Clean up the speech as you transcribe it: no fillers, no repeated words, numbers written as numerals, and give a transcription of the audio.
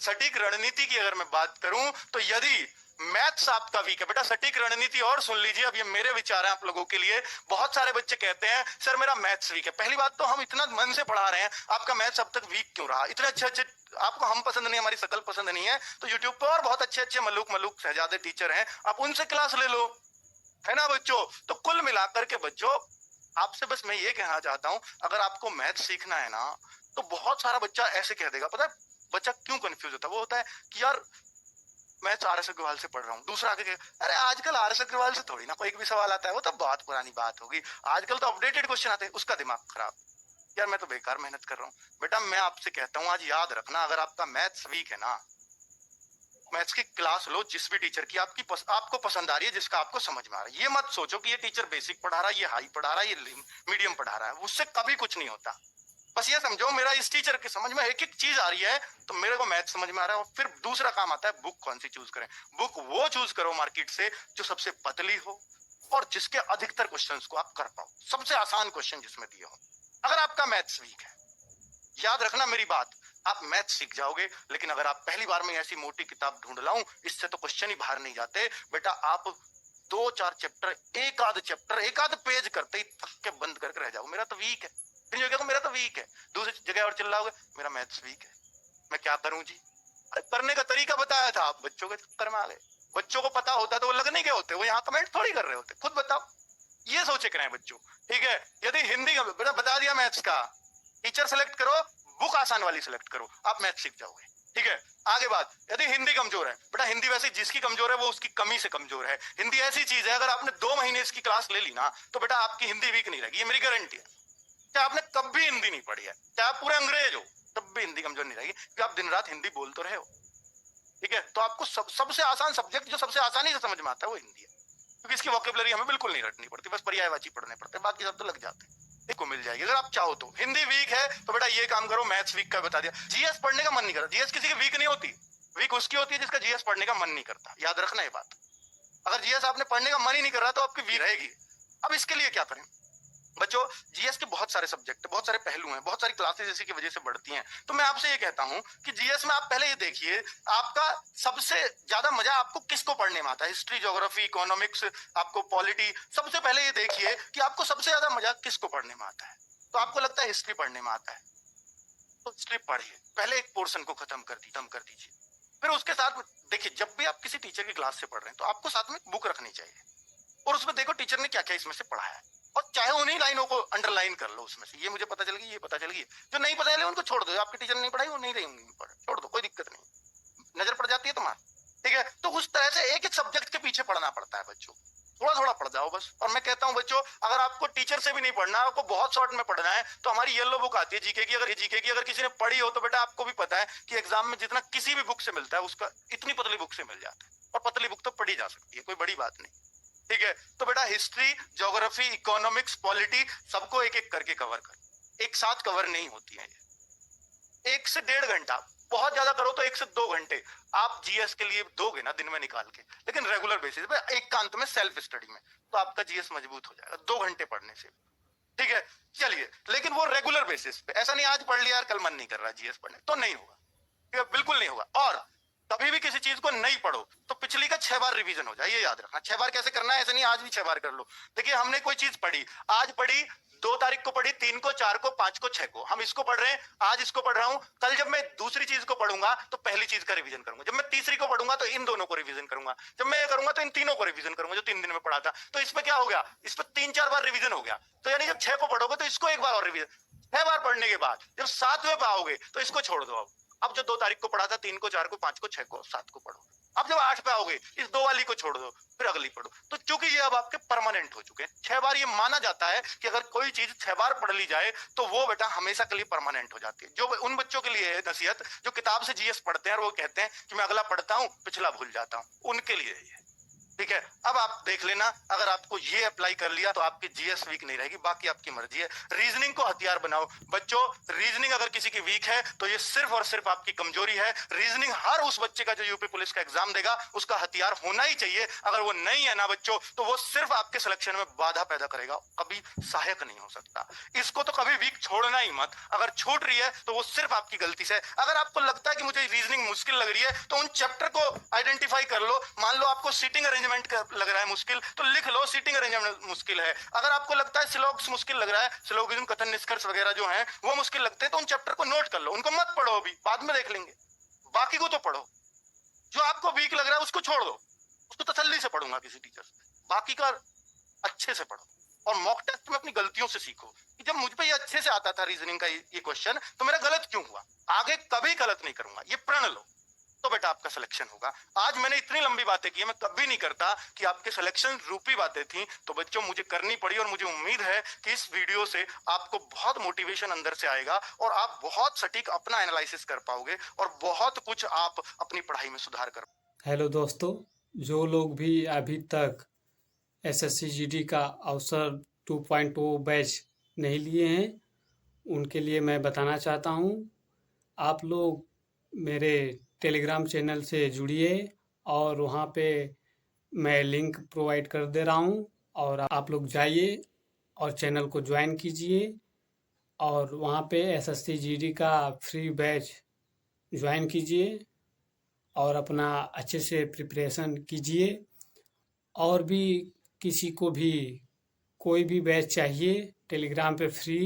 सटीक रणनीति की अगर मैं बात करूं तो यदि मैथ्स आपका वीक है, बेटा सटीक रणनीति और सुन लीजिए, अब ये मेरे विचार हैं आप लोगों के लिए। बहुत सारे बच्चे कहते हैं सर मेरा मैथ्स वीक है। पहली बात तो हम इतना मन से पढ़ा रहे हैं, आपका मैथ्स अब तक वीक क्यों रहा? इतने अच्छे अच्छे आपको हम पसंद नहीं, हमारी शकल पसंद नहीं है, तो यूट्यूब पर और बहुत अच्छे अच्छे मलूक मलूक शहजादे टीचर हैं, आप उनसे क्लास ले लो, है ना बच्चों। तो कुल मिलाकर के बच्चों आपसे बस मैं ये कहना चाहता हूं, अगर आपको मैथ सीखना है ना, तो बहुत सारा बच्चा ऐसे कह देगा, पता है बच्चा क्यों कंफ्यूज होता है? वो होता है कि यार मैं तो आर.एस. अग्रवाल से पढ़ रहा हूँ, दूसरा आगे अरे आजकल आर.एस. अग्रवाल से थोड़ी ना कोई भी सवाल आता है, वो तो बहुत पुरानी बात होगी, आजकल तो अपडेटेड क्वेश्चन आते हैं, उसका दिमाग खराब। यार मैं तो बेकार मेहनत कर रहा हूँ। बेटा मैं आपसे कहता हूँ आज याद रखना, अगर आपका मैथ्स वीक है ना, मैथ्स की क्लास लो जिस भी टीचर की आपको पसंद आ रही है, जिसका आपको समझ में आ रहा है। ये मत सोचो कि ये टीचर बेसिक पढ़ा रहा है, ये हाई पढ़ा रहा है, ये मीडियम पढ़ा रहा है, उससे कभी कुछ नहीं होता। बस ये समझो मेरा इस टीचर के समझ में एक एक चीज आ रही है, तो मेरे को मैथ समझ में आ रहा है। और फिर दूसरा काम आता है बुक कौन सी चूज करें। बुक वो चूज करो मार्केट से जो सबसे पतली हो और जिसके अधिकतर क्वेश्चंस को आप कर पाओ, सबसे आसान क्वेश्चन जिसमें दिए हो। अगर आपका मैथ्स वीक है, याद रखना मेरी बात, आप मैथ सीख जाओगे, लेकिन अगर आप पहली बार में ऐसी मोटी किताब ढूंढ लाऊं, इससे तो क्वेश्चन ही बाहर नहीं जाते। बेटा आप 2-4 चैप्टर, एक आध पेज करते ही थक के बंद करके रह जाओ, मेरा तो वीक है। फिर जो मेरा तो वीक है, दूसरी जगह और चिल्लाओगे मेरा मैथ्स वीक है, मैं क्या करूं जी? करने का तरीका बताया था, आप बच्चों के चक्कर में आ गए। बच्चों को पता होता तो वो लगने के होते, वो यहाँ कमेंट थोड़ी कर रहे होते, खुद बताओ। ये सोचे करें बच्चों, ठीक है। यदि हिंदी का बेटा बता दिया मैथ्स का, टीचर सेलेक्ट करो, बुक आसान वाली सेलेक्ट करो, आप मैथ सीख जाओगे, ठीक है। आगे बात, यदि हिंदी कमजोर है, बेटा हिंदी वैसे जिसकी कमजोर है वो उसकी कमी से कमजोर है। हिंदी ऐसी चीज है, अगर आपने 2 महीने इसकी क्लास ले ली ना, तो बेटा आपकी हिंदी वीक नहीं रहेगी, ये मेरी गारंटी है। चाहे आपने कभी हिंदी नहीं पढ़ी है, चाहे आप पूरे अंग्रेज हो, तब भी हिंदी कमजोर नहीं रहेगी, क्योंकि आप दिन रात हिंदी बोल तो रहे हो, ठीक है। तो आपको सबसे आसान सब्जेक्ट जो सबसे आसानी से समझ में आता है वो हिंदी है, क्योंकि इसकी वोकेबलरी हमें बिल्कुल नहीं रटनी पड़ती, बस पर्यायवाची पढ़ने पड़ते, बाकी सब तो लग जाते हैं। देखो मिल जाएगी अगर आप चाहो तो। हिंदी वीक है तो बेटा ये काम करो, मैथ्स वीक का बता दिया। जीएस पढ़ने का मन नहीं करता, जीएस किसी की वीक नहीं होती, वीक उसकी होती है जिसका जीएस पढ़ने का मन नहीं करता, याद रखना ये बात। अगर जीएस आपने पढ़ने का मन ही नहीं कर रहा तो आपकी वीक रहेगी। अब इसके लिए क्या करें बच्चों, जीएस के बहुत सारे सब्जेक्ट, बहुत सारे पहलू हैं, बहुत सारी क्लासेस इसी की वजह से बढ़ती हैं। तो मैं आपसे ये कहता हूं कि जीएस में आप पहले ये देखिए, आपका सबसे ज्यादा मजा आपको किसको पढ़ने में आता है? हिस्ट्री, ज्योग्राफी, इकोनॉमिक्स, आपको पॉलिटी, सबसे पहले ये देखिए कि आपको सबसे ज्यादा मजा किसको पढ़ने में आता है। तो आपको लगता है हिस्ट्री पढ़ने में आता है, तो हिस्ट्री पढ़िए, पहले एक पोर्शन को खत्म कर दीजिए। फिर उसके साथ देखिए, जब भी आप किसी टीचर की क्लास से पढ़ रहे हैं तो आपको साथ में बुक रखनी चाहिए, और उसमें देखो टीचर ने क्या क्या इसमें से पढ़ा है, और चाहे उन्हीं लाइनों को अंडरलाइन कर लो उसमें से, ये मुझे पता चल गई, ये पता चल गई। जो नहीं पता चले उनको छोड़ दो, आपके टीचर ने नहीं पढ़ाई वो नहीं रहेंगे, छोड़ दो, कोई दिक्कत नहीं, नजर पड़ जाती है तुम्हारी, ठीक है। तो उस तरह से एक एक सब्जेक्ट के पीछे पढ़ना पड़ता है बच्चों, थोड़ा थोड़ा पढ़ जाओ बस। और मैं कहता हूं बच्चों, अगर आपको टीचर से भी नहीं पढ़ना, आपको बहुत शॉर्ट में पढ़ना है, तो हमारी येलो बुक आती है जीके की, अगर किसी ने पढ़ी हो तो बेटा आपको भी पता है कि एग्जाम में जितना किसी भी बुक से मिलता है उसका इतनी पतली बुक से मिल जाता है, और पतली बुक तो पढ़ी जा सकती है, कोई बड़ी बात नहीं, ठीक है। तो बेटा हिस्ट्री, ज्योग्राफी, इकोनॉमिक्स, पॉलिटी, सबको एक एक करके कवर कर, एक साथ कवर नहीं होती है ये। 1 से 1.5 घंटा, बहुत ज्यादा करो तो 1 से 2 घंटे आप जीएस के लिए दोगे ना दिन में निकाल के, लेकिन रेगुलर बेसिस पे एकांत में सेल्फ स्टडी में, तो आपका जीएस मजबूत हो जाएगा 2 घंटे पढ़ने से, ठीक है। चलिए, लेकिन वो रेगुलर बेसिस पे, ऐसा नहीं आज पढ़ लिया यार कल मन नहीं कर रहा जीएस पढ़ने, तो नहीं होगा, ठीक है, बिल्कुल नहीं होगा। और कभी भी किसी चीज को नहीं पढ़ो तो पिछली का 6 बार रिवीजन हो जाए, ये याद रखना। 6 बार कैसे करना है, ऐसे नहीं आज भी 6 बार कर लो। देखिए हमने कोई चीज पढ़ी, आज पढ़ी, 2 तारीख को पढ़ी, 3 को, 4 को, 5 को, 6 को, हम इसको पढ़ रहे हैं, आज इसको पढ़ रहा हूं, कल जब मैं दूसरी चीज को पढ़ूंगा तो पहली चीज का रिवीजन करूंगा, जब मैं तीसरी को पढ़ूंगा तो इन दोनों को रिवीजन करूंगा, जब मैं ये करूंगा तो इन तीनों को रिवीजन करूंगा जो 3 दिन में पढ़ा था। तो इसमें क्या हो गया, इस पर 3-4 बार रिवीजन हो गया, तो यानी जब 6 को पढ़ोगे तो इसको एक बार और रिवीजन, 6 बार पढ़ने के बाद जब 7वें पे आओगे तो इसको छोड़ दो। अब जो 2 तारीख को पढ़ा था, 3 को, 4 को, 5 को, 6 को, 7 को पढ़ो। अब जब 8 पे आओगे इस 2 वाली को छोड़ दो, फिर अगली पढ़ो। तो चूंकि ये अब आपके परमानेंट हो चुके हैं, 6 बार ये माना जाता है कि अगर कोई चीज 6 बार पढ़ ली जाए तो वो बेटा हमेशा के लिए परमानेंट हो जाती है। जो उन बच्चों के लिए है नसीहत जो किताब से जीएस पढ़ते हैं और वो कहते हैं कि मैं अगला पढ़ता हूं पिछला भूल जाता हूं, उनके लिए ये, ठीक है, अब आप देख लेना, अगर आपको ये अप्लाई कर लिया तो आपकी जीएस वीक नहीं रहेगी, बाकी आपकी मर्जी है। रीजनिंग को हथियार बनाओ बच्चों। रीजनिंग अगर किसी की वीक है तो ये सिर्फ और सिर्फ आपकी कमजोरी है। रीजनिंग हर उस बच्चे का जो यूपी पुलिस का एग्जाम देगा उसका हथियार होना ही चाहिए। अगर वो नहीं है ना बच्चों, तो वो सिर्फ आपके सिलेक्शन में बाधा पैदा करेगा, कभी सहायक नहीं हो सकता। इसको तो कभी वीक छोड़ना ही मत। अगर छूट रही है तो वो सिर्फ आपकी गलती से। अगर आपको लगता है कि मुझे रीजनिंग मुश्किल लग रही है तो उन चैप्टर को आइडेंटिफाई कर लो। मान लो आपको सीटिंग अरेंजमेंट लग रहा है मुश्किल, तो लिख लो सीटिंग अरेंजमेंट मुश्किल है। अगर आपको लगता है सिलोग्स मुश्किल लग रहा है, सिलोगिज्म, कथन, निष्कर्ष वगैरह जो है वो मुश्किल लगते हैं, तो उन चैप्टर को नोट कर लो, उनको मत पढ़ो, अभी बाद में देख लेंगे। बाकी को तो पढ़ो। जो आपको वीक लग रहा है उसको छोड़ दो, उसको तसल्ली से पढ़ूंगा किसी टीचर से, बाकी का अच्छे से पढ़ो। और मॉक टेस्ट में अपनी गलतियों से सीखो कि जब मुझ पे ये अच्छे से आता था रीजनिंग का ये क्वेश्चन, तो मेरा गलत क्यों हुआ, आगे कभी गलत नहीं करूंगा, ये प्रण लो, तो बेटा आपका सिलेक्शन होगा। आज मैंने इतनी लंबी बातें की, मैं कभी नहीं करता कि आपके सिलेक्शन रूपी बातें थी, तो बच्चों मुझे करनी पड़ी। और मुझे उम्मीद है कि इस वीडियो से आपको बहुत मोटिवेशन अंदर से आएगा और आप बहुत सटीक अपना एनालिसिस कर पाओगे और बहुत कुछ आप अपनी पढ़ाई में सुधार कर। हेलो दोस्तों, जो लोग भी अभी तक एसएससी जीडी का अवसर 2.0 बैच नहीं लिए हैं, उनके लिए मैं बताना चाहता हूं, आप लोग मेरे टेलीग्राम चैनल से जुड़िए और वहां पे मैं लिंक प्रोवाइड कर दे रहा हूं, और आप लोग जाइए और चैनल को ज्वाइन कीजिए और वहां पे एसएससी जीडी का फ्री बैच ज्वाइन कीजिए और अपना अच्छे से प्रिपरेशन कीजिए। और भी किसी को भी कोई भी बैच चाहिए टेलीग्राम पे फ्री